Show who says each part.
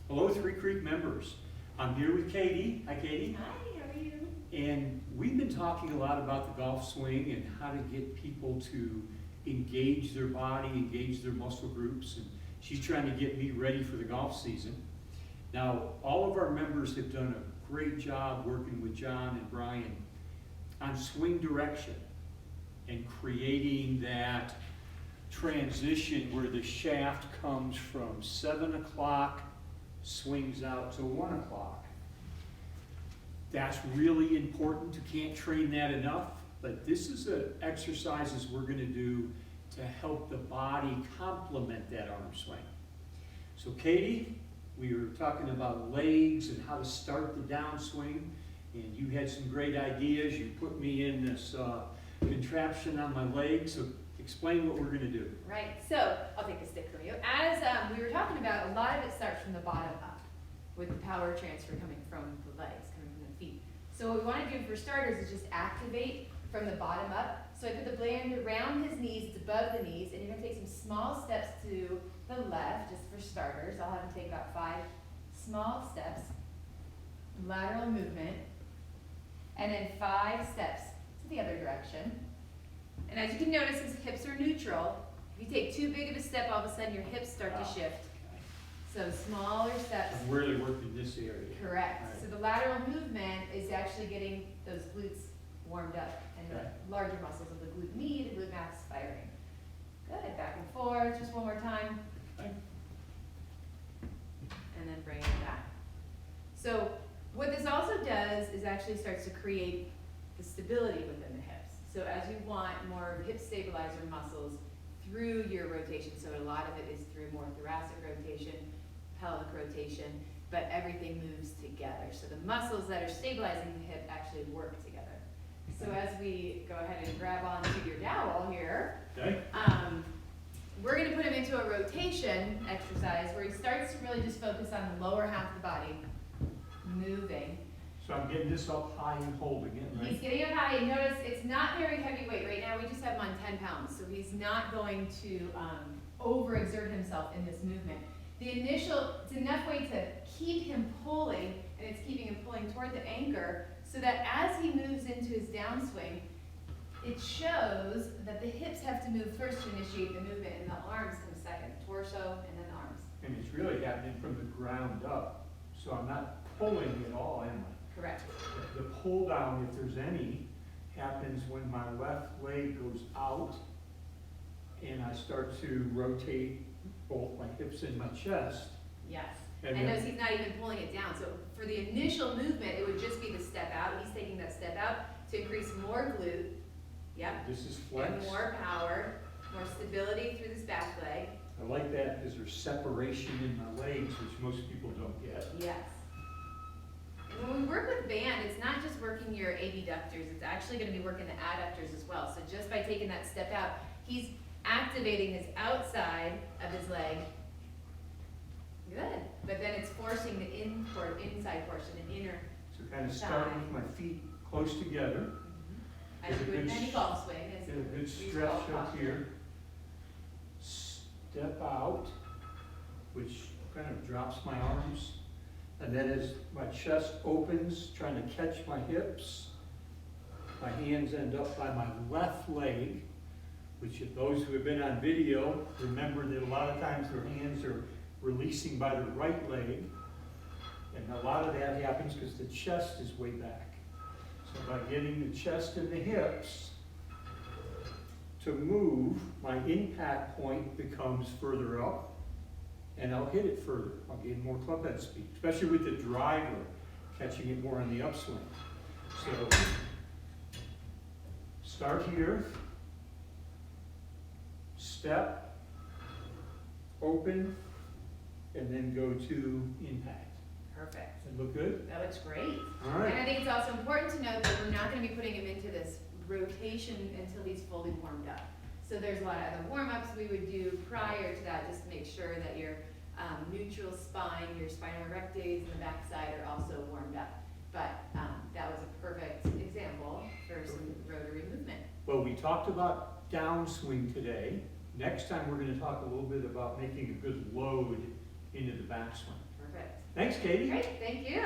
Speaker 1: Hello, Three Creek members. I'm here with Katie. Hi, Katie.
Speaker 2: Hi, how are you?
Speaker 1: And we've been talking a lot about the golf swing and how to get people to engage their body, engage their muscle groups. And she's trying to get me ready for the golf season. Now, all of our members have done a great job working with John and Brian on swing direction and creating that transition where the shaft comes from 7 o'clock, swings out to 1 o'clock. That's really important. You can't train that enough, but this is the exercises we're going to do to help the body complement that arm swing. So Katie, we were talking about legs and how to start the downswing, and you had some great ideas. You put me in this contraption on my legs, so explain what we're going to do.
Speaker 2: Right, so I'll take a stick from you. As we were talking about, a lot of it starts from the bottom up with the power transfer coming from the legs, coming from the feet. So what we want to do for starters is just activate from the bottom up. So I put the band around his knees, it's above the knees, and you're going to take some small steps to the left, just for starters. I'll have him take about 5 small steps, lateral movement, and then 5 steps to the other direction. And as you can notice, his hips are neutral. If you take too big of a step, all of a sudden your hips start to shift. So smaller steps.
Speaker 1: I'm really working this area.
Speaker 2: Correct.
Speaker 1: Right.
Speaker 2: So the lateral movement is actually getting those glutes warmed up and
Speaker 1: Okay.
Speaker 2: the larger muscles of the glute med, the glute max firing. Good. Back and forth. Just one more time.
Speaker 1: Okay.
Speaker 2: And then bring it back. So what this also does is actually starts to create the stability within the hips. So as you want more hip stabilizer muscles through your rotation, so a lot of it is through more thoracic rotation, pelvic rotation, but everything moves together. So the muscles that are stabilizing the hip actually work together. So as we go ahead and grab onto your dowel here,
Speaker 1: Okay.
Speaker 2: we're going to put him into a rotation exercise where he starts to really just focus on the lower half of the body, moving.
Speaker 1: So I'm getting this up high and holding it, right?
Speaker 2: He's getting up high, and notice it's not very heavy weight. Right now we just have him on 10 pounds, so he's not going to overexert himself in this movement. It's enough weight to keep him pulling, and it's keeping him pulling toward the anchor, so that as he moves into his downswing, it shows that the hips have to move first to initiate the movement, and the arms come second, torso, and then arms.
Speaker 1: And it's really happening from the ground up. So I'm not pulling at all, am I?
Speaker 2: Correct.
Speaker 1: The pull down, if there's any, happens when my left leg goes out and I start to rotate both my hips and my chest.
Speaker 2: Yes.
Speaker 1: And
Speaker 2: And
Speaker 1: then-
Speaker 2: notice he's not even pulling it down. So for the initial movement, it would just be the step out. He's taking that step out to increase more glute. Yep.
Speaker 1: This is
Speaker 2: And
Speaker 1: flex.
Speaker 2: more power, more stability through this back leg.
Speaker 1: I like that because there's separation in my legs, which most people don't get.
Speaker 2: Yes. And when we work with band, it's not just working your abductors, it's actually going to be working the adductors as well. So just by taking that step out, he's activating his outside of his leg. Good. But then it's forcing the inside portion, the inner.
Speaker 1: So kind of start with my feet close together.
Speaker 2: As you would in any golf swing. As
Speaker 1: Get a good
Speaker 2: we
Speaker 1: stretch
Speaker 2: call
Speaker 1: up
Speaker 2: posture.
Speaker 1: here. Step out, which kind of drops my arms. And then as my chest opens, trying to catch my hips, my hands end up by my left leg, which if those who have been on video, remember that a lot of times their hands are releasing by the right leg. And a lot of that happens because the chest is way back. So by getting the chest and the hips to move, my impact point becomes further up, and I'll hit it further. I'll gain more club head speed, especially with the driver, catching it more on the upswing. So start here, step, open, and then go to impact.
Speaker 2: Perfect.
Speaker 1: Does that look good?
Speaker 2: That looks great.
Speaker 1: All right.
Speaker 2: And I think it's also important to note that we're not going to be putting him into this rotation until he's fully warmed up. So there's a lot of other warm-ups we would do prior to that, just to make sure that your neutral spine, your spinal erectors and the backside are also warmed up. But that was a perfect example for some rotary movement.
Speaker 1: Well, we talked about downswing today. Next time we're going to talk a little bit about making a good load into the backswing.
Speaker 2: Perfect.
Speaker 1: Thanks, Katie.
Speaker 2: Great, thank you.